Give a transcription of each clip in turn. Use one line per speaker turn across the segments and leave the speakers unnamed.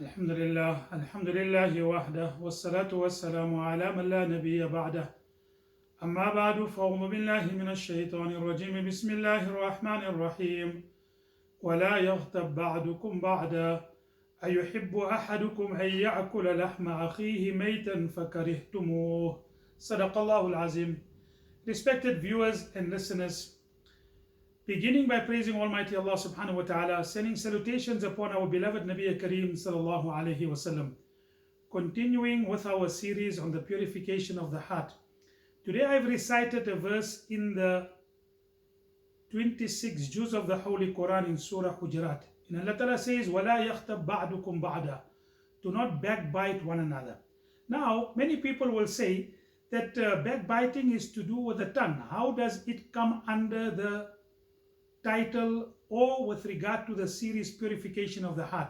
الحمد لله وحده والصلاة والسلام على من لا نبي بعده أما بعد فأعوذ بالله من الشيطان الرجيم بسم الله الرحمن الرحيم ولا يغتب بعضكم بعضا أيحب أحدكم أن يأكل لحم أخيه ميتا فكرهتموه صدق الله العظيم. Respected viewers and listeners, beginning by praising Almighty Allah subhanahu wa ta'ala, sending salutations upon our beloved Nabi Kareem sallallahu alayhi wasallam. Continuing with our series on the purification of the heart. Today I've recited a verse in the 26 juz of the Holy Quran in Surah Hujurat. And Allah Ta'ala says, وَلَا يَخْتَبْ بَعْدُكُمْ بَعْدًا. Do not backbite one another. Now, many people will say that backbiting is to do with the tongue. How does it come under the title or with regard to the series Purification of the Heart?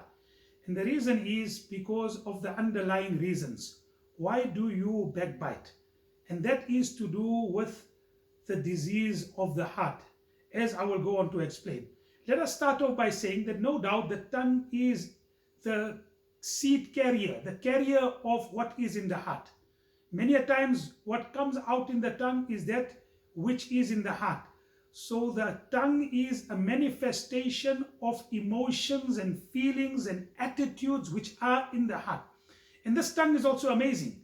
And the reason is because of the underlying reasons. Why do you backbite? And that is to do with the disease of the heart, as I will go on to explain. Let us start off by saying that no doubt the tongue is the seed carrier, the carrier of what is in the heart. Many a times what comes out in the tongue is that which is in the heart. So the tongue is a manifestation of emotions and feelings and attitudes which are in the heart. And this tongue is also amazing.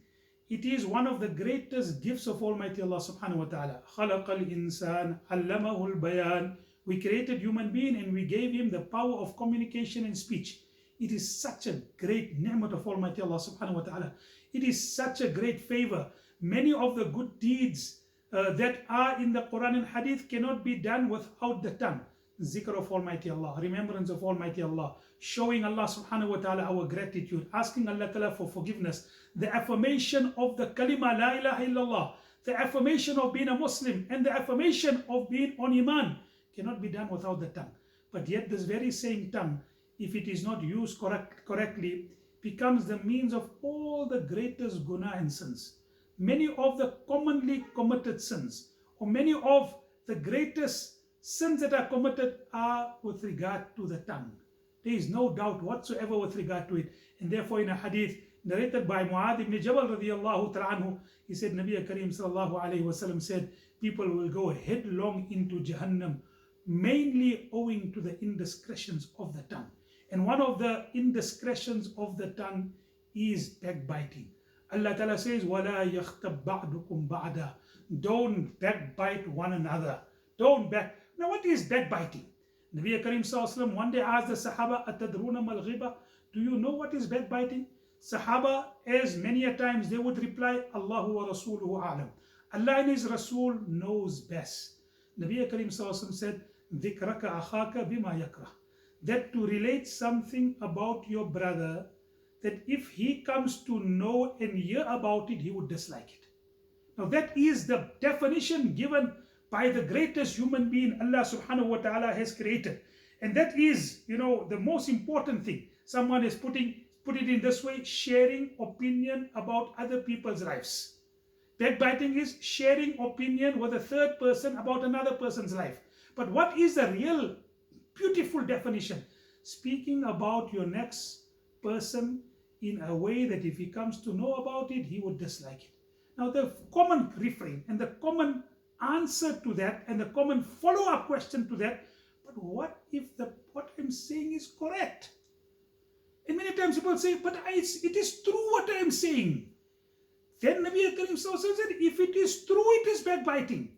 It is one of the greatest gifts of Almighty Allah subhanahu wa ta'ala. خَلَقَ الْإِنسَانَ عَلَّمَهُ الْبَيَانِ. We created human being and we gave him the power of communication and speech. It is such a great ni'mat of Almighty Allah subhanahu wa ta'ala. It is such a great favor. Many of the good deeds that are in the Quran and Hadith cannot be done without the tongue. Zikr of Almighty Allah, remembrance of Almighty Allah, showing Allah subhanahu wa ta'ala our gratitude, asking Allah ta'ala for forgiveness, the affirmation of the kalima la ilaha illallah, the affirmation of being a Muslim and the affirmation of being on iman cannot be done without the tongue. But yet this very same tongue, if it is not used correctly, becomes the means of all the greatest guna and sins. Many of the commonly committed sins, or many of the greatest sins that are committed are with regard to the tongue. There is no doubt whatsoever with regard to it. And therefore in a hadith narrated by Mu'adh ibn Jabal radiyallahu ta'ala anhu, he said, Nabi Kareem sallallahu alayhi wasallam said, people will go headlong into Jahannam, mainly owing to the indiscretions of the tongue. And one of the indiscretions of the tongue is backbiting. Allah Ta'ala says, وَلَا يَخْتَبْ بَعْدُكُمْ بَعْدًا. Don't backbite one another. Don't back. Now what is backbiting? Nabi Kareem Sallallahu Alaihi Wasallam one day asked the Sahaba, أَتَدْرُونَ مَا الْغِيبَةِ. Do you know what is backbiting? Sahaba, as many a times they would reply, Allahu wa Rasuluhu a'lam. Allah and His Rasul knows best. Nabi Kareem Sallallahu Alaihi Wasallam said, ذِكْرَكَ أَخَاكَ بِمَا يَكْرَهُ. That to relate something about your brother, that if he comes to know and hear about it, he would dislike it. Now that is the definition given by the greatest human being Allah subhanahu wa ta'ala has created. And that is, the most important thing. Someone is put it in this way, sharing opinion about other people's lives. Backbiting is sharing opinion with a third person about another person's life. But what is the real beautiful definition? Speaking about your next person in a way that if he comes to know about it, he would dislike it. Now the common refrain and the common answer to that and the common follow-up question to that, but what if what I'm saying is correct? And many times people say, but it is true what I am saying. Then Nabi Karim said, if it is true, it is backbiting.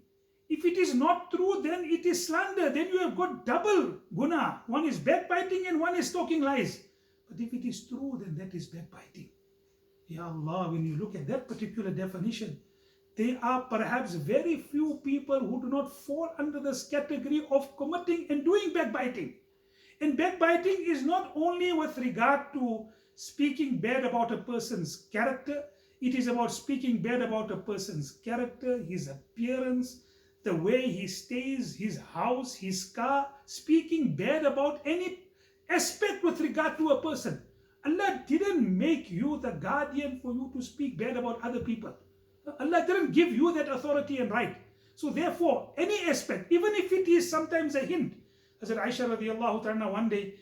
If it is not true, then it is slander. Then you have got double guna. One is backbiting and one is talking lies. But if it is true, then that is backbiting. Ya Allah, when you look at that particular definition, there are perhaps very few people who do not fall under this category of committing and doing backbiting. And backbiting is not only with regard to speaking bad about a person's character. It is about speaking bad about a person's character, his appearance, the way he stays, his house, his car, speaking bad about any aspect with regard to a person. Allah didn't make you the guardian for you to speak bad about other people. Allah didn't give you that authority and right. So therefore, any aspect, even if it is sometimes a hint. Hazrat Aisha radiallahu ta'ala one day,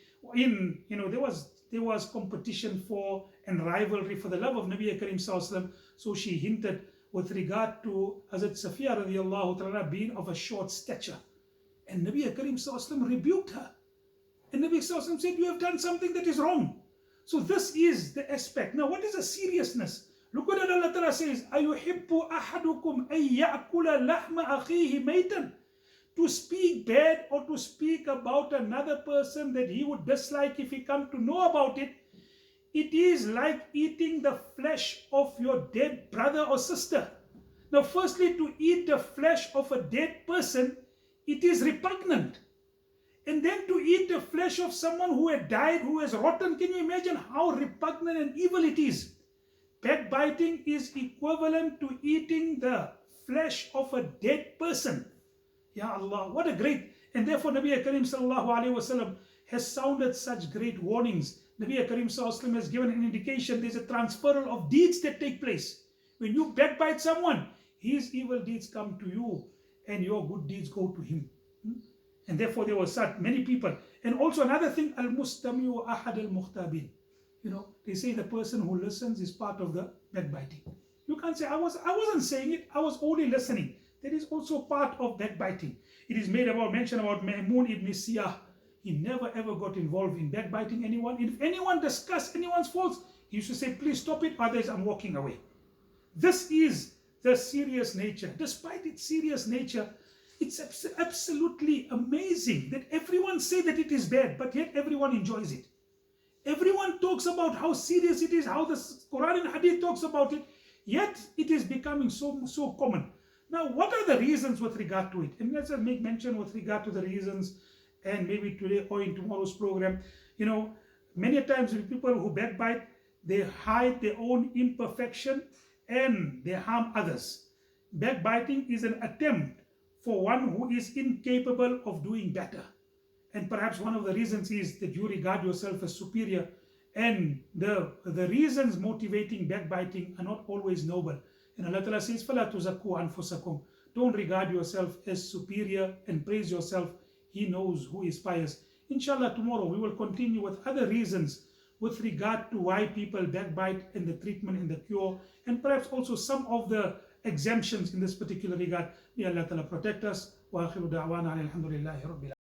there there was competition for and rivalry for the love of Nabi Karim Sallallahu Alaihi Wasallam. So she hinted with regard to Hazrat Safiya radiallahu ta'ala being of a short stature. And Nabi Karim Sallallahu Alaihi Wasallam rebuked her. And Nabi Sallallahu Alaihi Wasallam said, you have done something that is wrong. So this is the aspect. Now what is the seriousness? Look what Allah Ta'ala says, أَيُحِبُّ أَحَدُكُمْ أَن يَأْكُلَ لَحْمَ أَخِيهِ مَيْتًا. To speak bad or to speak about another person that he would dislike if he come to know about it, it is like eating the flesh of your dead brother or sister. Now firstly, to eat the flesh of a dead person, it is repugnant. And then to eat the flesh of someone who had died, who has rotten, can you imagine how repugnant and evil it is? Backbiting is equivalent to eating the flesh of a dead person. Ya Allah, what a great, and therefore Nabi Karim Sallallahu Alaihi Wasallam has sounded such great warnings. Nabi Karim Sallallahu Alaihi Wasallam has given an indication there's a transferal of deeds that take place. When you backbite someone, his evil deeds come to you and your good deeds go to him. And therefore there were such many people. And also another thing, al-mustami'u ahad al-mukhtabin. You know, they say the person who listens is part of the backbiting. You can't say, I wasn't saying it, I was only listening. That is also part of backbiting. It is made about, mention about Ma'mun ibn Siyah. He never ever got involved in backbiting anyone. If anyone discussed anyone's faults, he used to say, please stop it, otherwise I'm walking away. This is the serious nature. Despite its serious nature, it's absolutely amazing that everyone say that it is bad, but yet everyone enjoys it. Everyone talks about how serious it is, how the Quran and Hadith talks about it, yet it is becoming so common. Now, what are the reasons with regard to it? And let's make mention with regard to the reasons, and maybe today or in tomorrow's program. You know, many times with people who backbite, they hide their own imperfection and they harm others. Backbiting is an attempt for one who is incapable of doing better. And perhaps one of the reasons is that you regard yourself as superior, and the reasons motivating backbiting are not always noble. And Allah Ta'ala says, فَلَا تُزَكُّوا أَنفُسَكُمْ. Don't regard yourself as superior and praise yourself. He knows who is pious. Inshallah, tomorrow we will continue with other reasons with regard to why people backbite and the treatment and the cure, and perhaps also some of the exemptions in this particular regard. May Allah Ta'ala protect us. Wa akhiru da'wana alhamdulillahi rabbil alamin.